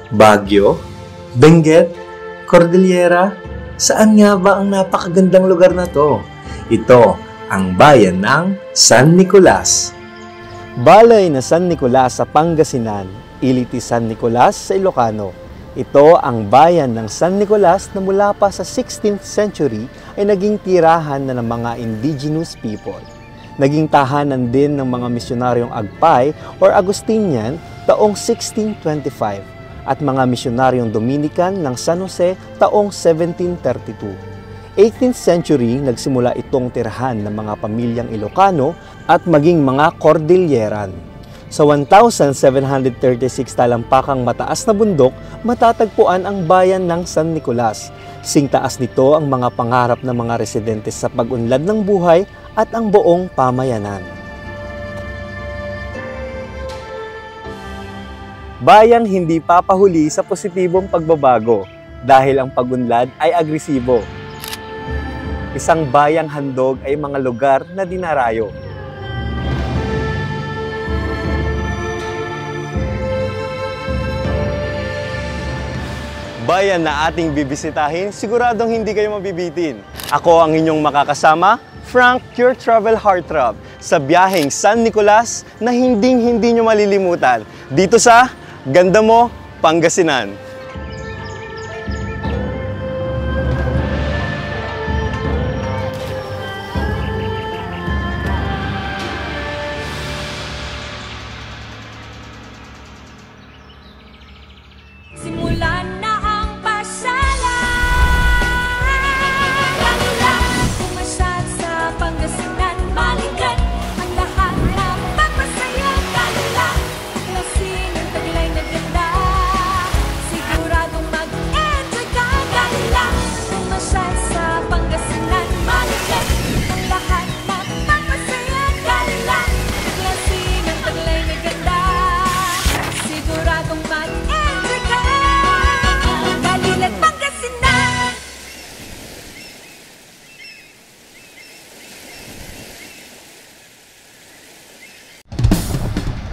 Baguio? Benguet? Cordillera? Saan nga ba ang napakagandang lugar na to? Ito ang bayan ng San Nicolas. Balay na San Nicolas sa Pangasinan, Iliti San Nicolas sa Ilocano. Ito ang bayan ng San Nicolas na mula pa sa 16th century ay naging tirahan na ng mga indigenous people. Naging tahanan din ng mga misyonaryong Agpay or Agustinian taong 1625 at mga misyonaryong Dominican ng San Jose taong 1732. 18th century, nagsimula itong tirahan ng mga pamilyang Ilocano at maging mga Cordilleran. Sa 1,736 talampakang mataas na bundok, matatagpuan ang bayan ng San Nicolas. Singtaas nito ang mga pangarap ng mga residente sa pag-unlad ng buhay at ang buong pamayanan. Bayang hindi papahuli sa positibong pagbabago dahil ang pag-unlad ay agresibo. Isang bayang handog ay mga lugar na dinarayo. Bayan na ating bibisitahin, siguradong hindi kayo mabibitin. Ako ang inyong makakasama, Frank, your travel heartthrob, sa biyaheng San Nicolas na hinding-hindi nyo malilimutan dito sa Ganda Mo, Pangasinan. Simulan na ang pasyalan. Lang-lang, pumasyal sa Pangasinan, balikan ang lahat ng pagpasaya. Lang-lang, klasin ang taglay na ganda, siguradong mag-enjoy ka. Lang-lang, pumasyal sa Pangasinan, balikan ang lahat ng pagpasaya. Lang-lang, klasin ang taglay na ganda, siguradong mag-enjoy ka. Kalilan, Pangasinan.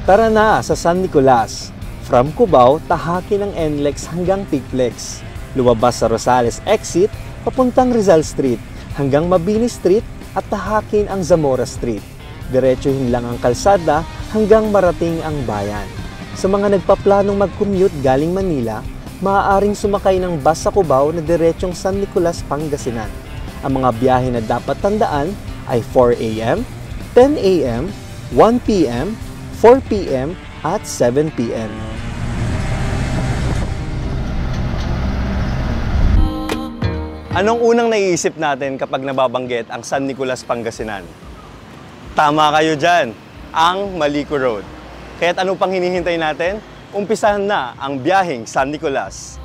Tara na sa San Nicolas. From Cubao, tahakin ang NLEX hanggang Pigplex. Lumabas sa Rosales Exit, papuntang Rizal Street, hanggang Mabini Street at tahakin ang Zamora Street. Diretsuhin lang ang kalsada hanggang marating ang bayan. Sa mga nagpaplanong mag-commute galing Manila, maaaring sumakay ng bus sa Cubao na diretsong San Nicolas, Pangasinan. Ang mga biyahe na dapat tandaan ay 4 a.m., 10 a.m., 1 p.m., 4 p.m. at 7 p.m. Anong unang naiisip natin kapag nababanggit ang San Nicolas, Pangasinan? Tama kayo dyan, ang Malico Road. Kaya't ano pang hinihintay natin? Umpisahan na ang biyaheng San Nicolas.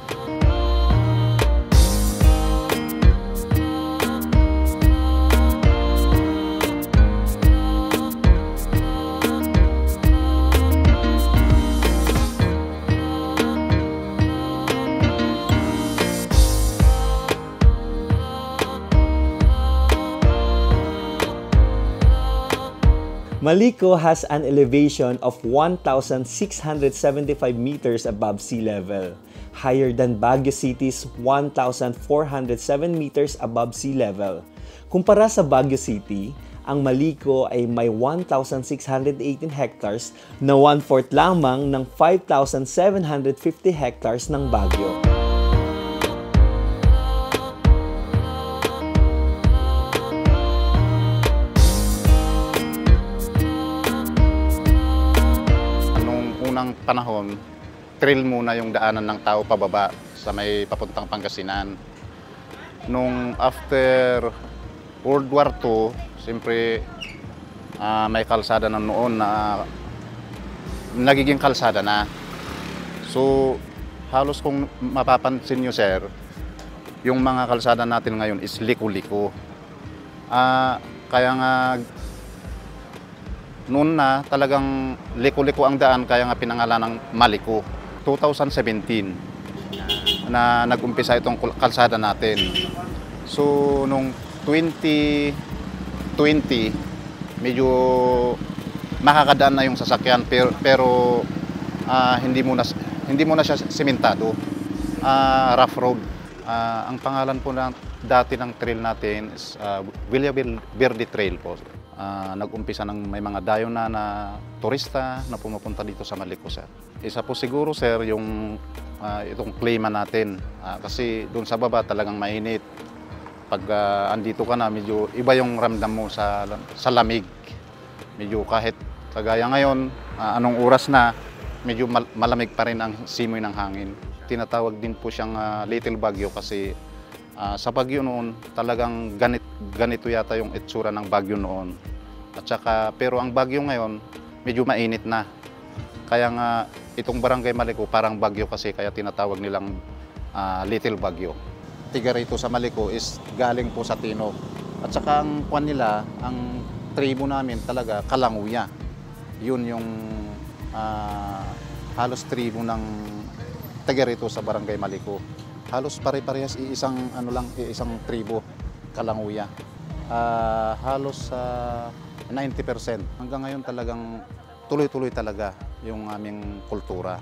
Malico has an elevation of 1,675 meters above sea level, higher than Baguio City's 1,407 meters above sea level. Kumpara sa Baguio City, ang Malico ay may 1,618 hectares na 1/4 lamang ng 5,750 hectares ng Baguio. Panahon, trail muna yung daanan ng tao pababa sa may papuntang Pangasinan. Nung after World War II, siyempre may kalsada na noon na nagiging kalsada na. So halos kung mapapansin nyo sir, yung mga kalsada natin ngayon is liko-liko. Kaya nga noon na talagang liko-liko ang daan, kaya nga pinangalan ng Malico. 2017 na nag-umpisa itong kalsada natin. So nung 2020 medyo makakadaan na yung sasakyan pero hindi muna hindi mo na siya simentado, rough road. Ang pangalan po dati ng trail natin is Villa Verde Trail po. Nag-umpisa ng may mga dayo na turista na pumupunta dito sa Maliko, sir. Isa po siguro, sir, yung itong klima natin. Kasi doon sa baba talagang mainit. Pag andito ka na, medyo iba yung ramdam mo sa lamig. Medyo kahit kagaya ngayon, anong oras na, medyo malamig pa rin ang simoy ng hangin. Tinatawag din po siyang Little Baguio kasi sa Baguio noon talagang ganito yata yung itsura ng Baguio noon. At saka, pero ang Baguio ngayon medyo mainit na. Kaya nga itong Barangay Maliko parang Baguio kasi kaya tinatawag nilang Little Baguio. Tiga rito sa Maliko is galing po sa Tino. At saka ang kwan nila, ang tribo namin talaga Kalanguya. Yun yung halos tribo ng taga rito sa Barangay Maliko. Halos pare-parehas isang tribo, Kalanguya. Halos 90%. Hanggang ngayon talagang tuloy-tuloy talaga yung aming kultura.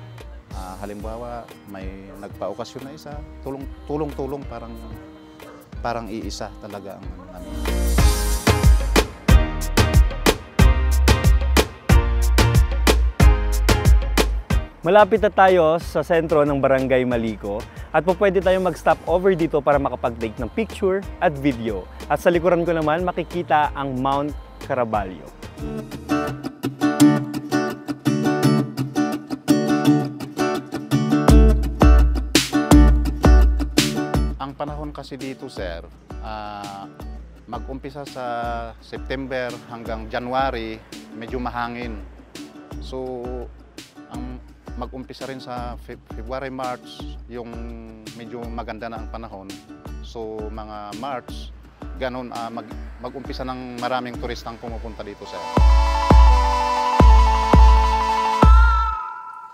Halimbawa, may nagpa-okasyon na isa, tulong-tulong parang iisa talaga ang namin. Malapit na tayo sa sentro ng Barangay Maliko at pwede tayong mag-stop over dito para makapag-take ng picture at video. At sa likuran ko naman makikita ang Mount Caraballo. Ang panahon kasi dito, sir, mag-umpisa sa September hanggang January, medyo mahangin. So, ang mag-umpisa rin sa February, March, yung medyo maganda na ang panahon. So, mga March, ganun, mag-umpisa ng maraming turistang pumupunta dito, sir.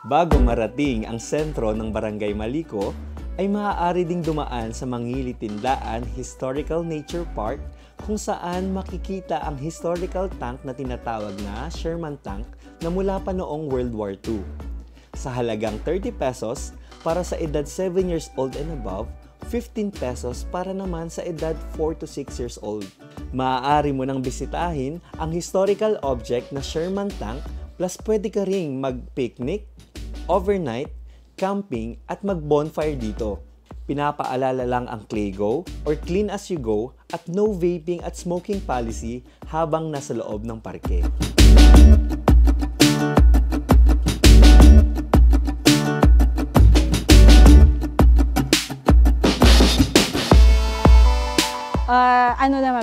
Bago marating ang sentro ng Barangay Maliko, ay maaari ding dumaan sa Mangili Tindaan Historical Nature Park kung saan makikita ang historical tank na tinatawag na Sherman Tank na mula pa noong World War II. Sa halagang 30 pesos para sa edad 7 years old and above, 15 pesos para naman sa edad 4 to 6 years old. Maaari mo nang bisitahin ang historical object na Sherman Tank plus pwede ka ring mag-picnic, overnight, camping at mag-bonfire dito. Pinapaalala lang ang ClayGo or Clean As You Go at no vaping at smoking policy habang nasa loob ng parke.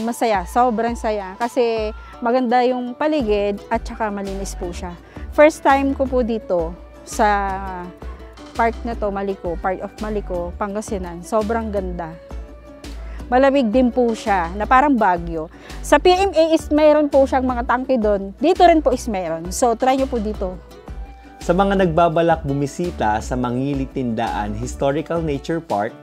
Masaya, sobrang saya kasi maganda yung paligid at saka malinis po siya. First time ko po dito sa park na to, Maliko, part of Maliko, Pangasinan. Sobrang ganda. Malamig din po siya na parang Baguio. Sa PMA is mayroon po siyang mga tangke doon. Dito rin po is mayroon. So try nyo po dito. Sa mga nagbabalak bumisita sa Mangili Tindaan Historical Nature Park,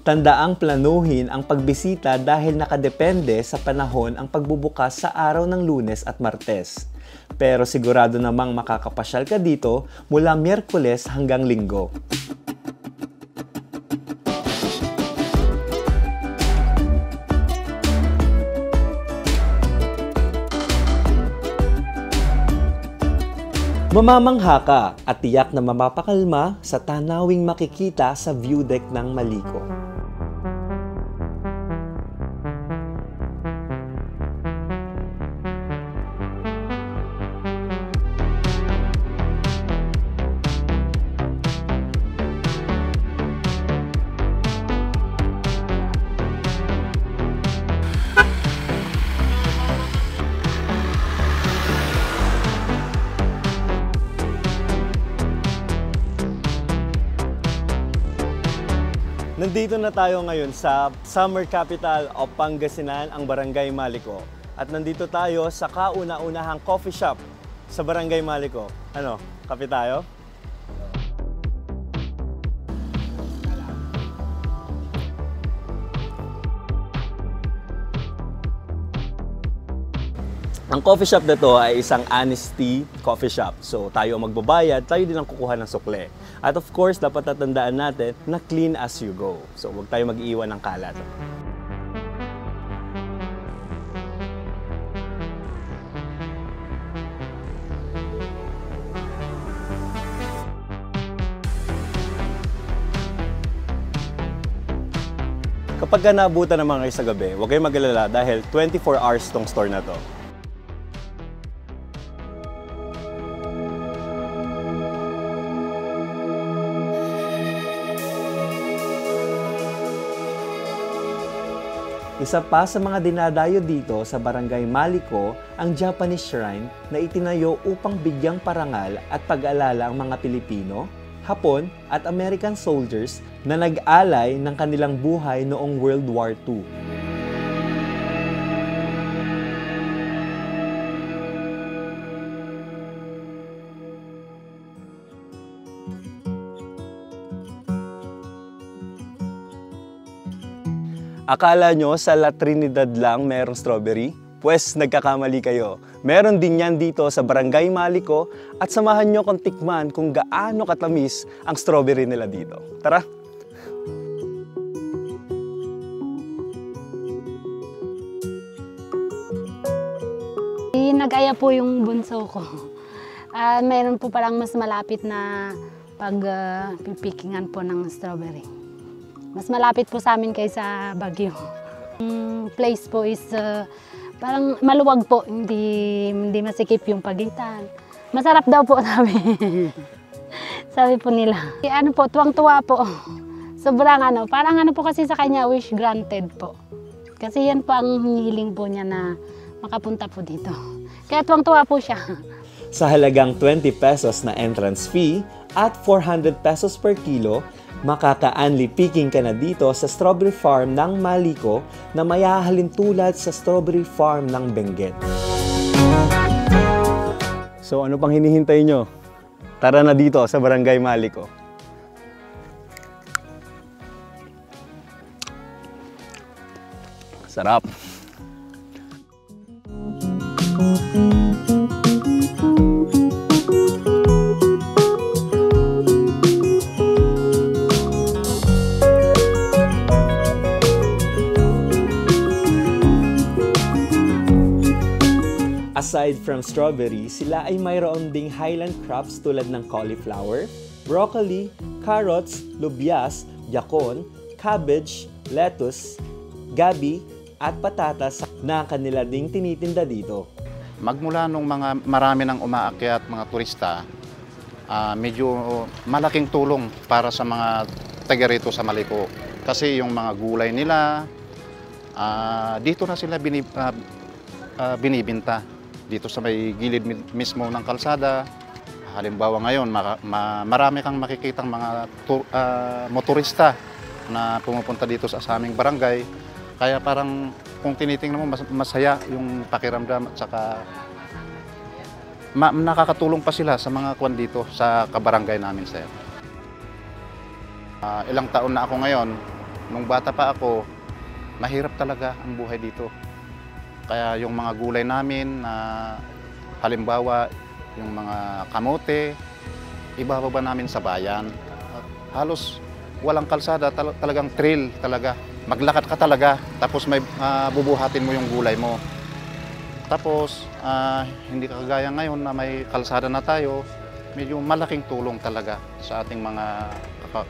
tandaang planuhin ang pagbisita dahil nakadepende sa panahon ang pagbubukas sa araw ng Lunes at Martes. Pero sigurado namang makakapasyal ka dito mula Miyerkules hanggang Linggo. Mamamangha ka at tiyak na mapapakalma sa tanawing makikita sa view deck ng Maliko. Nandito na tayo ngayon sa summer capital of Pangasinan, ang Barangay Maliko. At nandito tayo sa kauna-unahang coffee shop sa Barangay Maliko. Ano, kape tayo? Ang coffee shop na to ay isang honesty coffee shop. So tayo ang magbabayad, tayo din ang kukuha ng sukle. At of course, dapat tatandaan natin na clean as you go. So huwag tayo mag-iwan ng kalat. Kapag naabutan ng mga kayo sa gabi, huwag kayong mag-alala dahil 24 hours tong store na to. Isa pa sa mga dinadayo dito sa Barangay Maliko ang Japanese Shrine na itinayo upang bigyang parangal at pag-alala ang mga Pilipino, Hapon at American soldiers na nag-alay ng kanilang buhay noong World War II. Akala nyo sa La Trinidad lang merong strawberry? Pwes nagkakamali kayo. Meron din yan dito sa Barangay Maliko at samahan nyo kong tikman kung gaano katamis ang strawberry nila dito. Tara! Nag-aya po yung bunso ko. Mayroon po palang mas malapit na pagpipikingan po ng strawberry. Mas malapit po sa amin kaysa Baguio. Yung place po is parang maluwag po, hindi masikip yung pagitan. Masarap daw po sabi. Sabi po nila. Ano po, tuwang-tuwa po. Sobrang parang po kasi sa kanya, wish granted po. Kasi yan po ang hiling po niya na makapunta po dito. Kaya tuwang-tuwa po siya. Sa halagang 20 pesos na entrance fee at 400 pesos per kilo, makaka-unli picking ka na dito sa strawberry farm ng Maliko na mayahalin tulad sa strawberry farm ng Benguet. So ano pang hinihintay nyo? Tara na dito sa Barangay Maliko. Sarap! Aside from strawberry, sila ay mayroon ding highland crops tulad ng cauliflower, broccoli, carrots, lubyas, yakon, cabbage, lettuce, gabi, at patatas na kanila ding tinitinda dito. Magmula nung marami nang umaakyat mga turista, medyo malaking tulong para sa mga taga rito sa Maliko. Kasi yung mga gulay nila, dito na sila binibinta. Dito sa may gilid mismo ng kalsada. Halimbawa ngayon, marami kang makikitang mga motorista na pumupunta dito sa aming barangay. Kaya parang kung tinitingnan mo, masaya yung pakiramdam at saka nakakatulong pa sila sa mga kwan dito sa kabarangay namin, sir. Ilang taon na ako ngayon. Nung bata pa ako, mahirap talaga ang buhay dito. Kaya yung mga gulay namin, halimbawa yung mga kamote, ibababa namin sa bayan. Halos walang kalsada, talagang trail talaga. Maglakad ka talaga, tapos may bubuhatin mo yung gulay mo. Tapos, hindi kagaya ngayon na may kalsada na tayo, medyo malaking tulong talaga sa ating mga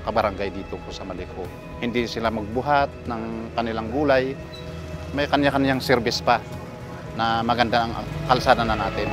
kabarangay dito po sa Maliko. Hindi sila magbuhat ng kanilang gulay, may kanya-kanyang service pa na maganda ang kalsada na natin.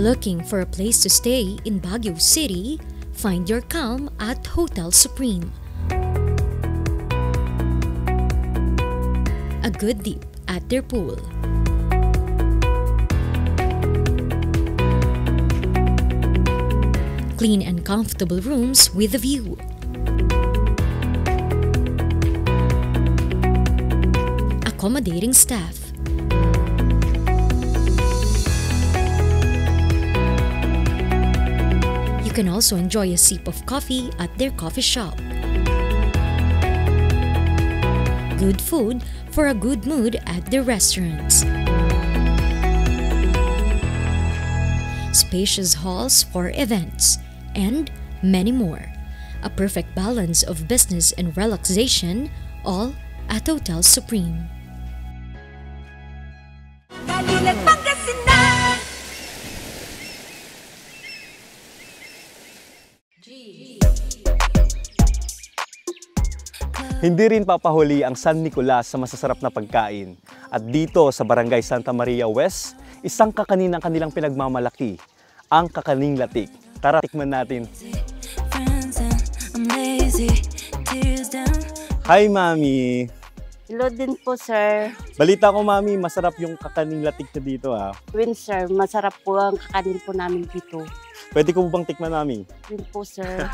Looking for a place to stay in Baguio City? Find your calm at Hotel Supreme. A good dip at their pool. Clean and comfortable rooms with a view. Accommodating staff. You can also enjoy a sip of coffee at their coffee shop. Good food for a good mood at their restaurants. Spacious halls for events, and many more. A perfect balance of business and relaxation, all at Hotel Supreme. Galing Pangasinan. Hindi rin papahuli ang San Nicolas sa masasarap na pagkain. At dito sa Barangay Santa Maria West, isang kakanin ang kanilang pinagmamalaki, ang kakaning latik. Tara, tikman natin. Hi, Mami! Hello din po, sir. Balita ko, Mami, masarap yung kakaning latik na dito, ha? Win, sir. Masarap po ang kakanin po namin dito. Pwede ko bang tikman, Mami? Win po, sir.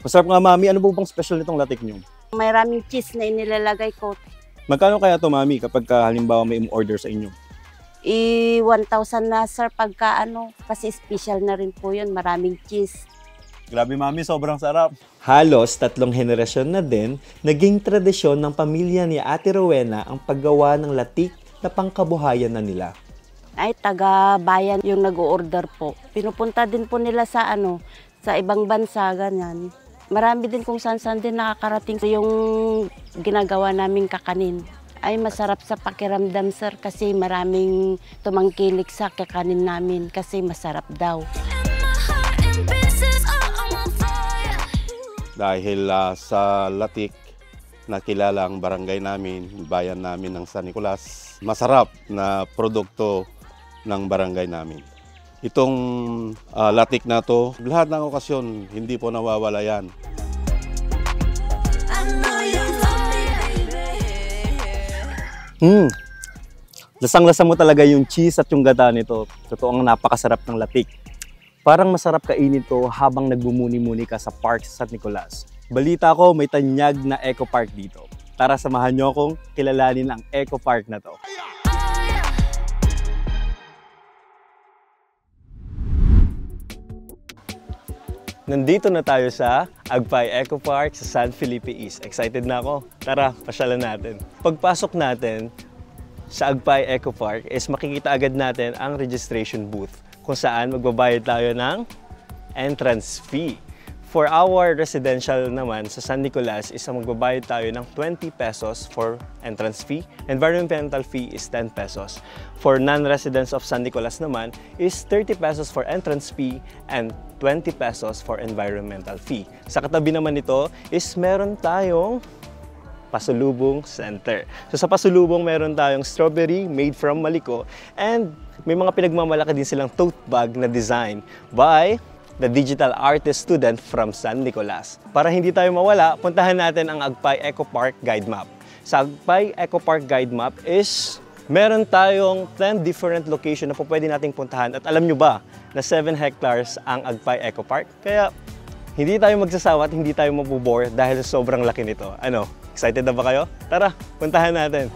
Masarap nga, Mami. Ano po bang special nitong latik nyo? Maraming cheese na inilalagay ko. Magkano kaya to, Mami, kapag halimbawa may order sa inyo? 1,000 na, sir, pagka ano. Kasi special na rin po yun. Maraming cheese. Grabe, Mami, sobrang sarap. Halos 3 henerasyon na din, naging tradisyon ng pamilya ni Ate Rowena ang paggawa ng latik na pangkabuhayan na nila. Ay, taga-bayan yung nag-order po. Pinupunta din po nila sa ano, sa ibang bansa, ganyan. Marami din kung saan-saan din nakakarating yung ginagawa naming kakanin. Ay, masarap sa pakiramdam, sir, kasi maraming tumangkilik sa kakanin namin kasi masarap daw. Dahil sa latik na kilala ang barangay namin, bayan namin ng San Nicolas, masarap na produkto ng barangay namin. Itong latik na to, lahat ng okasyon, hindi po nawawala yan. Lasang-lasa mo talaga yung cheese at yung gata nito. Totoong napakasarap ng latik. Parang masarap kainin to habang nagbumuni-muni ka sa park sa San Nicolas. Balita ko may tanyag na eco park dito. Tara, samahan nyo akong kilalanin ang eco park na to. Nandito na tayo sa Agpay Eco Park sa San Felipe East. Excited na ako. Tara, pasyalan natin. Pagpasok natin sa Agpay Eco Park is makikita agad natin ang registration booth kung saan magbabayad tayo ng entrance fee. For our residential naman sa San Nicolas is magbabayad tayo ng 20 pesos for entrance fee. Environmental fee is 10 pesos. For non-residents of San Nicolas naman is 30 pesos for entrance fee and 20 pesos for environmental fee. Sa katabi naman nito is meron tayong pasulubong center. So sa pasulubong meron tayong strawberry made from Maliko and may mga pinagmamalaki din silang tote bag na design by the digital artist student from San Nicolas. Para hindi tayo mawala, puntahan natin ang Agpay Eco Park Guide Map. Sa Agpay Eco Park Guide Map is meron tayong 10 different location na po pwede nating puntahan. At alam nyo ba na 7 hectares ang Agpay Eco Park? Kaya hindi tayo magsasawa at hindi tayo mabubore dahil sobrang laki nito. Ano? Excited na ba kayo? Tara, puntahan natin!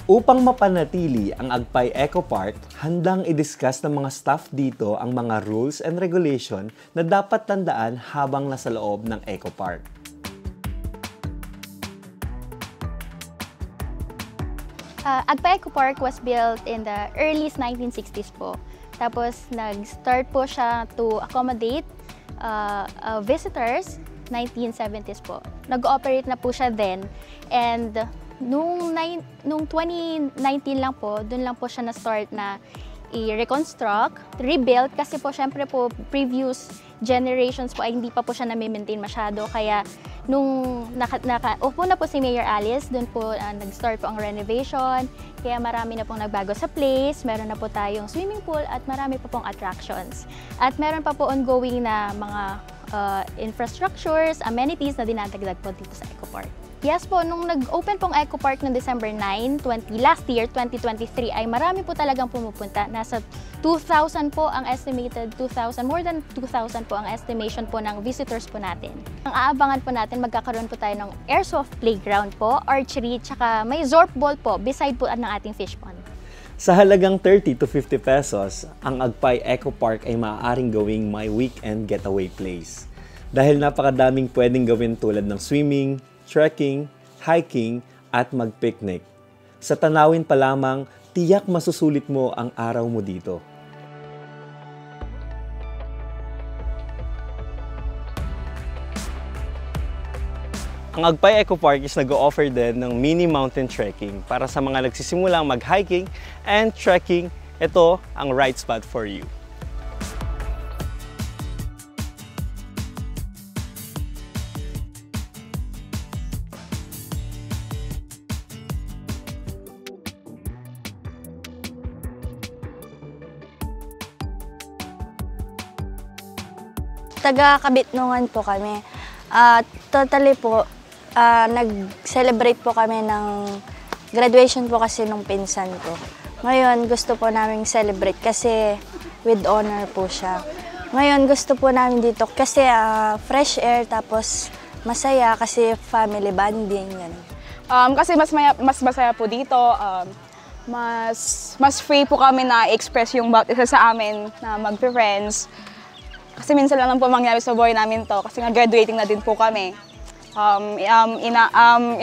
Upang mapanatili ang Agpay Eco Park, handang i-discuss ng mga staff dito ang mga rules and regulation na dapat tandaan habang nasa loob ng Eco Park. Agpay Eco Park was built in the early 1960s po. Tapos nag-start po siya to accommodate visitors 1970s po. Nag-ooperate na po siya then and Nung 2019 lang po, doon lang po siya na-start na i-reconstruct, rebuild, kasi po syempre po previous generations po ay hindi pa po siya na-maintain masyado. Kaya nung upo na po si Mayor Alice, doon po nag-start po ang renovation. Kaya marami na pong nagbago sa place, meron na po tayong swimming pool at marami pa pong attractions. At meron pa po ongoing na mga infrastructures, amenities na dinadagdag po dito sa Eco Park. Yes po, nung nag-open pong Eco Park noong December 9, last year, 2023, ay marami po talagang pumupunta. Nasa 2,000 po ang estimated, more than 2,000 po ang estimation po ng visitors po natin. Ang aabangan po natin, magkakaroon po tayo ng airsoft playground po, archery, tsaka may Zorp ball po, beside po ng ating fish pond. Sa halagang 30 to 50 pesos, ang Agpay Eco Park ay maaaring gawing my weekend getaway place. Dahil napakadaming pwedeng gawin tulad ng swimming, trekking, hiking, at mag-picnic. Sa tanawin pa lamang, tiyak masusulit mo ang araw mo dito. Ang Agpay Eco Park is nag-o-offer din ng mini mountain trekking para sa mga nagsisimulang mag-hiking and trekking. Ito ang right spot for you. Taga Kabitnungan po kami. Totally po, nag-celebrate po kami ng graduation po kasi nung pinsan ko. Ngayon, gusto po namin celebrate kasi with honor po siya. Ngayon, gusto po namin dito kasi fresh air, tapos masaya kasi family bonding. Kasi mas masaya po dito. Mas free po kami na express yung bawat isa sa amin na mag-friends. Kasi minsan lang po mangyari sa buhay namin to kasi nga graduating na din po kami.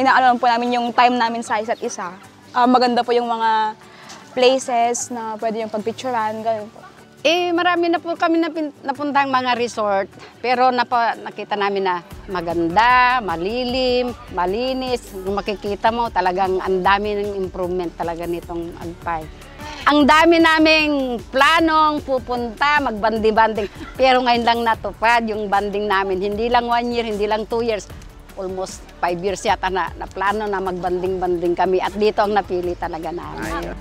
Inaalam po namin yung time namin sa isa't isa. Maganda po yung mga places na pwede yung pagpicturean, ganun po. Marami na po kami napuntang mga resort, pero nakita namin na maganda, malilim, malinis. Kung makikita mo, talagang ang dami ng improvement talaga nitong Agpay. Ang dami naming planong pupunta, magbanding-banding. Pero ngayon lang natupad yung banding namin. Hindi lang 1 year, hindi lang 2 years. Almost 5 years yata na plano na magbanding-banding kami. At dito ang napili talaga namin.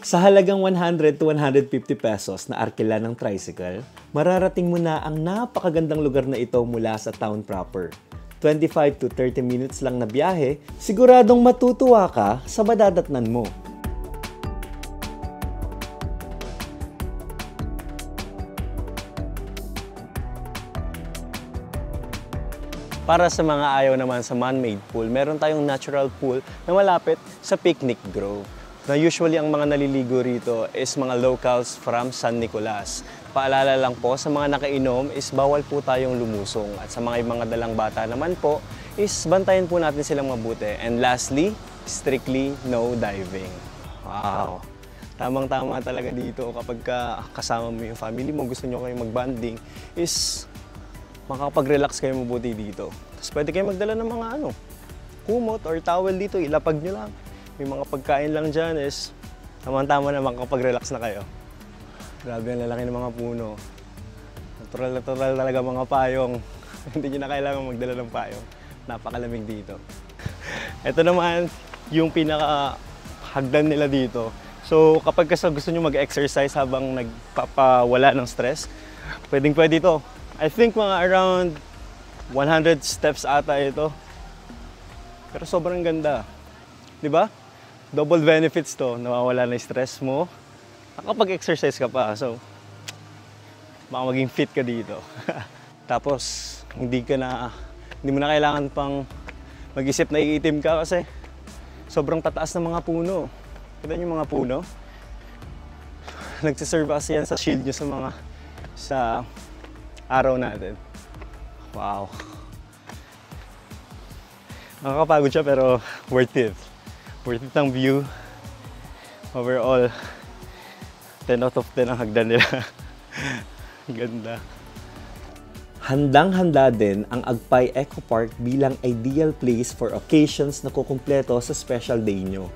Sa halagang 100 to 150 pesos na arkila ng tricycle, mararating mo na ang napakagandang lugar na ito mula sa town proper. 25 to 30 minutes lang na biyahe, siguradong matutuwa ka sa madadatnan mo. Para sa mga ayaw naman sa man-made pool, meron tayong natural pool na malapit sa Picnic Grove. Na usually ang mga naliligo rito is mga locals from San Nicolas. Paalala lang po sa mga nakainom is bawal po tayong lumusong. At sa mga dalang bata naman po is bantayan po natin silang mabuti. And lastly, strictly no diving. Wow! Tamang-tama talaga dito kapag kasama mo yung family mo, gusto nyo kayong mag-banding, is makapag-relax kayo mabuti dito. Tapos pwede kayo magdala ng mga kumot or towel dito, ilapag nyo lang. May mga pagkain lang dyan is tamang-tama na makapag-relax na kayo. Grabe ang lalaki ng mga puno. Natural talaga mga payong. Hindi nyo na kailangan magdala ng payong. Napakalamig dito. Ito naman yung pinaka-hagdan nila dito. So kapag gusto nyo mag-exercise habang nagpapawala ng stress, pwedeng-pwede ito. I think mga around 100 steps ata ito. Pero sobrang ganda. Diba? Double benefits to. Nawawala na yung stress mo. Nakapag-exercise ka pa. So, baka maging fit ka dito. Tapos, hindi mo na kailangan pang mag-isip na iitim ka kasi sobrang tataas ng mga puno. Kita niyo yung mga puno? Nagsiserve kasi yan sa shield nyo sa araw natin. Wow! Nakakapagod siya pero worth it. Worth it ang view. Overall, 10 out of 10 ang hagdan nila. Ganda. Handang-handa din ang Agpay Eco Park bilang ideal place for occasions na kukumpleto sa special day nyo.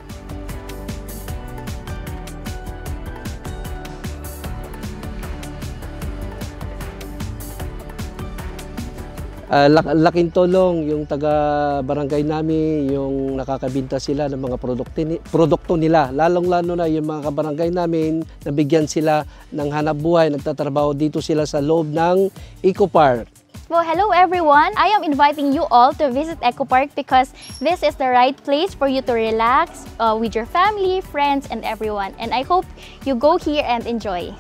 Laking tulong yung taga-barangay namin, yung nakakabinta sila ng mga produkto nila. Lalong-lalo na yung mga kabarangay namin, nabigyan sila ng hanap buhay, nagtatrabaho dito sila sa loob ng Eco Park. Well, hello everyone! I am inviting you all to visit Eco Park because this is the right place for you to relax with your family, friends, and everyone. And I hope you go here and enjoy.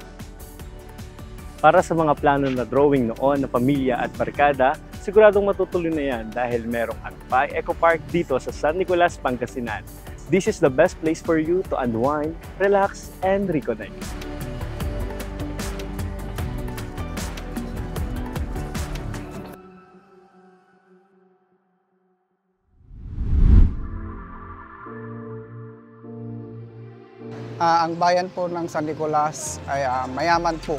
Para sa mga plano na drawing noon na pamilya at barkada, siguradong matutuloy na yan dahil merong Agpay Eco Park dito sa San Nicolas, Pangasinan. This is the best place for you to unwind, relax, and reconnect. Ang bayan po ng San Nicolas ay mayaman po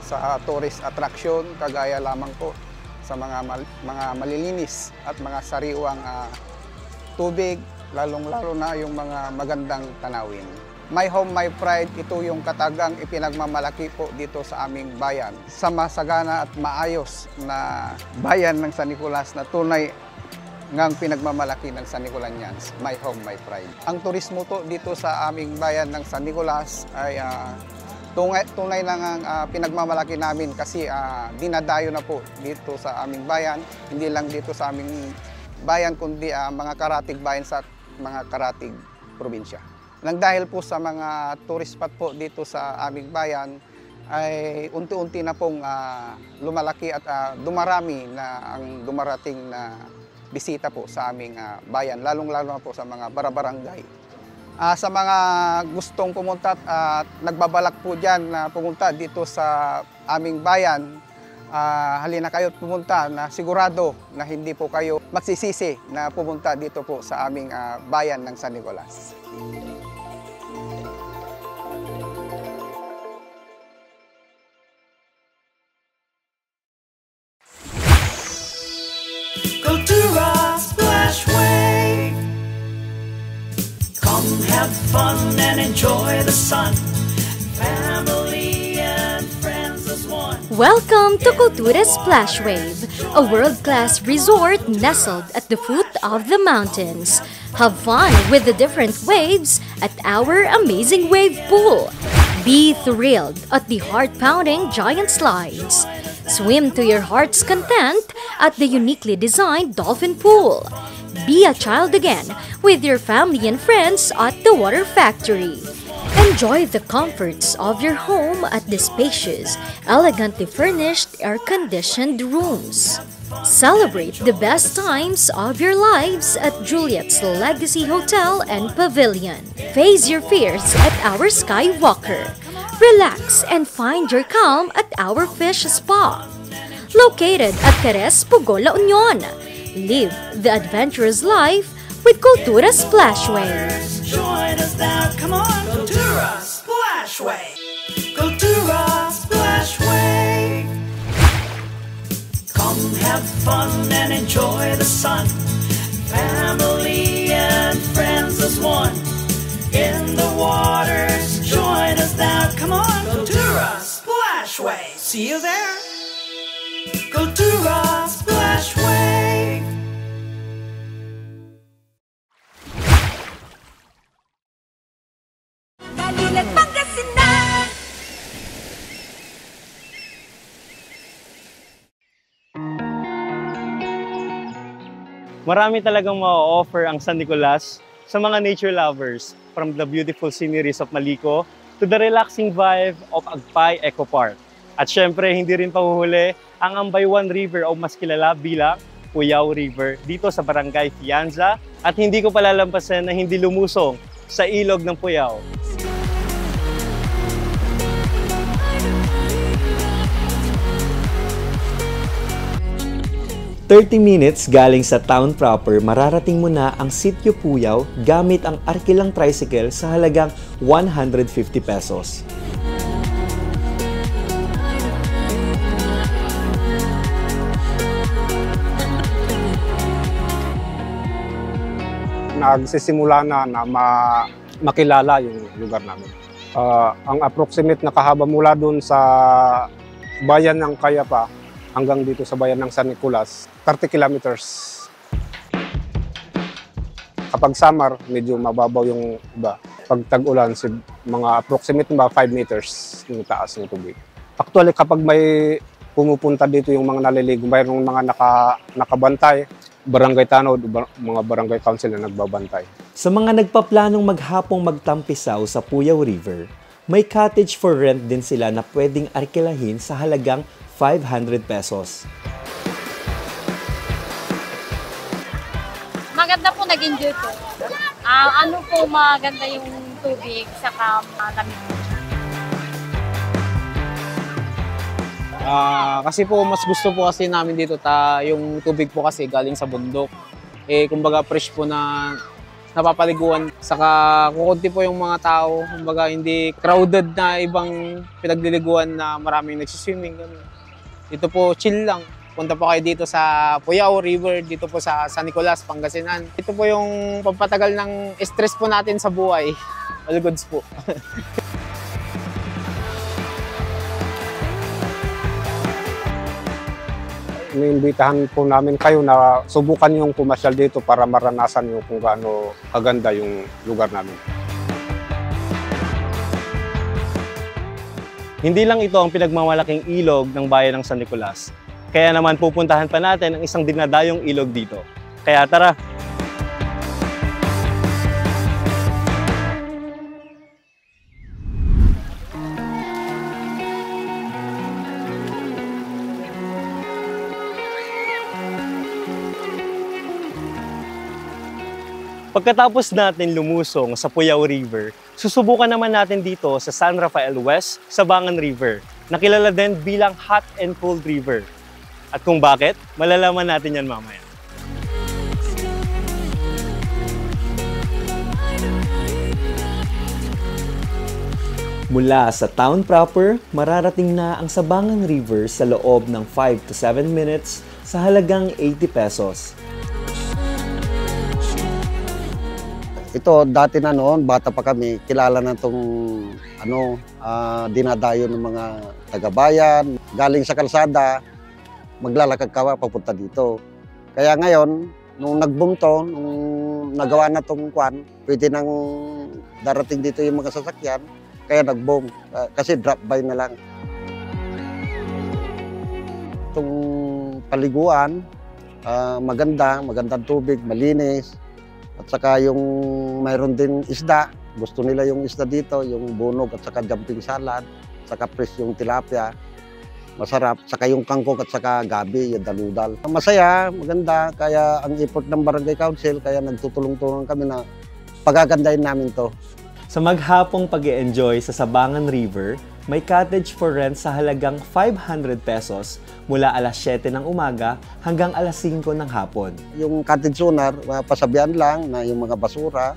sa tourist attraction, kagaya lamang po sa mga malilinis at mga sariwang tubig, lalong-lalo na yung mga magandang tanawin. My Home, My Pride, ito yung katagang ipinagmamalaki po dito sa aming bayan. Sa masagana at maayos na bayan ng San Nicolas na tunay ngang pinagmamalaki ng San Nicolanians, My Home, My Pride. Ang turismo to dito sa aming bayan ng San Nicolas ay tunay lang ang pinagmamalaki namin kasi dinadayo na po dito sa aming bayan, hindi lang dito sa aming bayan kundi mga karatig bayan sa mga karatig probinsya. Nang dahil po sa mga tourist spot po dito sa aming bayan ay unti-unti na pong lumalaki at dumarami na ang dumarating na bisita po sa aming bayan, lalong-lalo na po sa mga barabarangay. Sa mga gustong pumunta at nagbabalak po dyan na pumunta dito sa aming bayan, halina kayo at pumunta na sigurado na hindi po kayo magsisisi na pumunta dito po sa aming bayan ng San Nicolas. Kultura Splashway. Come have fun and enjoy the sun. Family and friends as one. Welcome to Kultura Splash Wave, a world-class resort nestled at the foot of the mountains. Have fun with the different waves at our amazing wave pool. Be thrilled at the heart-pounding giant slides. Swim to your heart's content at the uniquely designed dolphin pool. Be a child again with your family and friends at the Water Factory. Enjoy the comforts of your home at the spacious, elegantly furnished, air-conditioned rooms. Celebrate the best times of your lives at Juliet's Legacy Hotel and Pavilion. Face your fears at our Skywalker. Relax and find your calm at our Fish Spa. Located at Cares, Pugo, La Union. Live the adventurous life with Kultura Splashway. Join us now, come on, Kultura Splashway. Kultura Splashway. Come have fun and enjoy the sun. Family and friends as one. In the waters, join us now, come on, Kultura Splashway. See you there. Kultura Splashway. Kalilat Pangasinan. Marami talagang ma-offer ang San Nicolas sa mga nature lovers, from the beautiful sceneries of Malico to the relaxing vibe of Agpay Eco Park. At syempre, hindi rin pahuhuli ang Ambaywan River o mas kilala bilang Puyao River dito sa Barangay Fianza, at hindi ko palalampasin na hindi lumusong sa ilog ng Puyao. 30 minutes galing sa town proper, mararating mo na ang Sitio Puyao gamit ang Arkilang tricycle sa halagang 150 pesos. nagsisimula na makilala yung lugar namin. Ang approximate na kahaba mula doon sa bayan ng Cayapa hanggang dito sa bayan ng San Nicolas, 30 kilometers. Kapag summer, medyo mababaw yung iba. Pag tag-ulan, mga approximate 5 meters yung taas ng tubig. Actually, kapag may pumupunta dito yung mga naliligo, mayroong mga nakabantay, barangay tanod, mga barangay council na nagbabantay. Sa mga nagpaplanong maghapong magtampisaw sa Puyaw River, may cottage for rent din sila na pwedeng arkilahin sa halagang 500 pesos. Maganda po nag-enjoy po. Ano po maganda yung tubig saka malamig. Kasi po mas gusto po kasi namin dito yung tubig po kasi galing sa bundok. Kumbaga fresh po na napapaliguan. Saka kukunti po yung mga tao. Kumbaga hindi crowded na ibang pinagliliguan na maraming nagsiswimming. Dito po chill lang. Punta po kayo dito sa Puyaw River, dito po sa San Nicolas, Pangasinan. Ito po yung pampatagal ng stress po natin sa buhay. All goods po. Iniimbitahan po namin kayo na subukan yung pumasyal dito para maranasan yung kung gaano kaganda yung lugar namin. Hindi lang ito ang pinagmamalaking ilog ng bayan ng San Nicolas. Kaya naman pupuntahan pa natin ang isang dinadayong ilog dito. Kaya tara! Pagkatapos natin lumusong sa Puyaw River, susubukan naman natin dito sa San Rafael West, Sabangan River, na kilala din bilang Hot and Cold River. At kung bakit, malalaman natin yan mamaya. Mula sa town proper, mararating na ang Sabangan River sa loob ng 5 to 7 minutes sa halagang 80 pesos. Ito, dati na noon, bata pa kami, kilala na itong dinadayo ng mga taga-bayan. Galing sa kalsada, maglalakad ka papunta dito. Kaya ngayon, nung nag-boom to, nung nagawa na itong kwan, pwede nang darating dito yung mga sasakyan, kaya nag-boom. Kasi drop-by na lang. Itong paliguan, magandang tubig, malinis. At saka yung mayroon din isda, gusto nila yung isda dito, yung bunog at saka jumping salad, saka fresh yung tilapia, masarap. Saka yung kangkong at saka gabi, yung daludal. Masaya, maganda, kaya ang effort ng Barangay Council, kaya nagtutulong-tulong kami na pagagandahin namin to. Sa maghapong pag-e-enjoy sa Sabangan River, may cottage for rent sa halagang 500 pesos mula alas 7 ng umaga hanggang alas 5 ng hapon. Yung cottage owner, pasabihan lang na yung mga basura,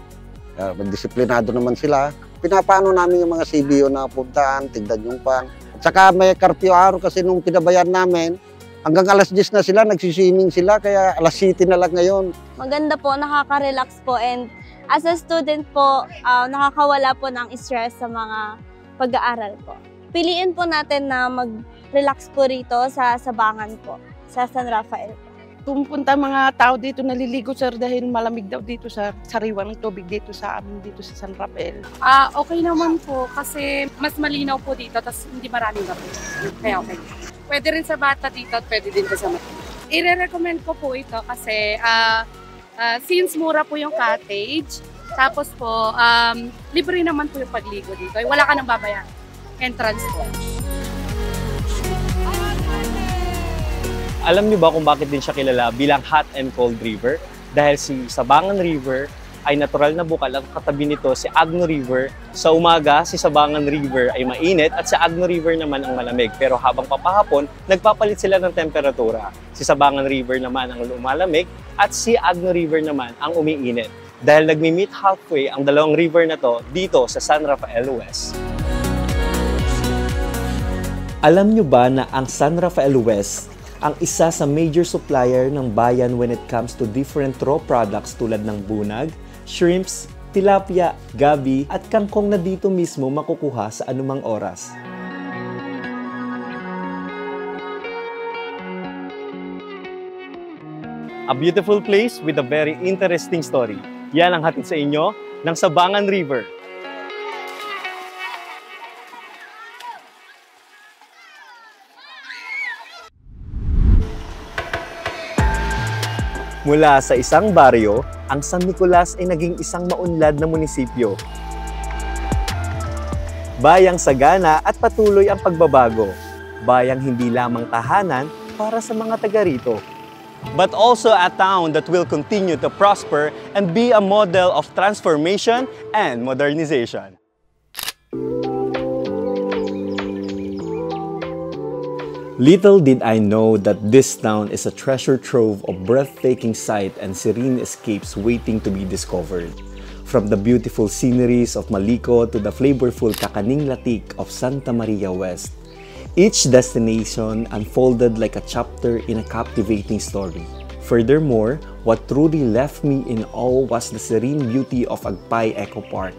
disiplinado naman sila. Pinapaano namin yung mga CBO na puntaan, tignan yung pan. At saka may curfew araw kasi nung pinabayan namin, hanggang alas 10 na sila, nagsiswimming sila, kaya alas 7 na lang ngayon. Maganda po, nakaka-relax po, and as a student po, nakakawala po ng stress sa mga pag-aaral po. Piliin po natin na mag-relax po rito sa Sabangan po, sa San Rafael. Pumupunta mga tao dito naliligo, sir, dahil malamig daw dito sa sariwa ng tubig dito sa amin, dito sa San Rafael. Okay naman po kasi mas malinaw po dito, tapos hindi maraming gabi. Kaya okay. Pwede rin sa bata dito at pwede din sa mata. I-recommend ko po ito kasi since mura po yung cottage, tapos po, libre naman po yung pagligo dito. Wala ka nang babayaran. Entrance po. Alam niyo ba kung bakit din siya kilala bilang Hot and Cold River? Dahil si Sabangan River ay natural na bukal at katabi nito si Agno River. Sa umaga, si Sabangan River ay mainit at si Agno River naman ang malamig. Pero habang papahapon, nagpapalit sila ng temperatura. Si Sabangan River naman ang lumalamig at si Agno River naman ang umiinit. Dahil nagmi-meet halfway ang dalawang river na to dito sa San Rafael West. Alam nyo ba na ang San Rafael West ang isa sa major supplier ng bayan when it comes to different raw products tulad ng bunag, shrimps, tilapia, gabi at kangkong na dito mismo makukuha sa anumang oras. A beautiful place with a very interesting story. Yan ang hatid sa inyo ng Sabangan River. Mula sa isang baryo, ang San Nicolas ay naging isang maunlad na munisipyo. Bayang sagana at patuloy ang pagbabago. Bayang hindi lamang tahanan para sa mga taga rito, but also a town that will continue to prosper and be a model of transformation and modernization. Little did I know that this town is a treasure trove of breathtaking sight and serene escapes waiting to be discovered. From the beautiful sceneries of Malico to the flavorful Kakaning Latik of Santa Maria West, each destination unfolded like a chapter in a captivating story. Furthermore, what truly left me in awe was the serene beauty of Agpay Eco Park,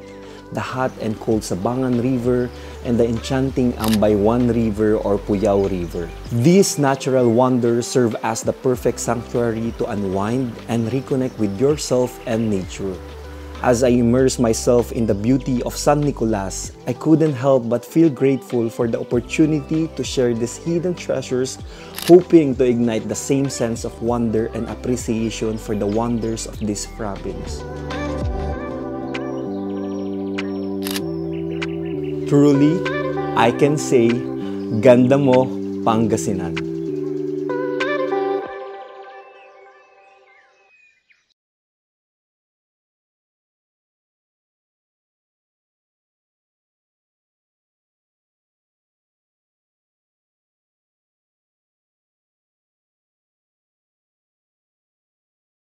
the hot and cold Sabangan River, and the enchanting Ambaywan River or Puyao River. These natural wonders serve as the perfect sanctuary to unwind and reconnect with yourself and nature. As I immerse myself in the beauty of San Nicolas, I couldn't help but feel grateful for the opportunity to share these hidden treasures, hoping to ignite the same sense of wonder and appreciation for the wonders of this province. Truly, I can say, ganda mo, Pangasinan.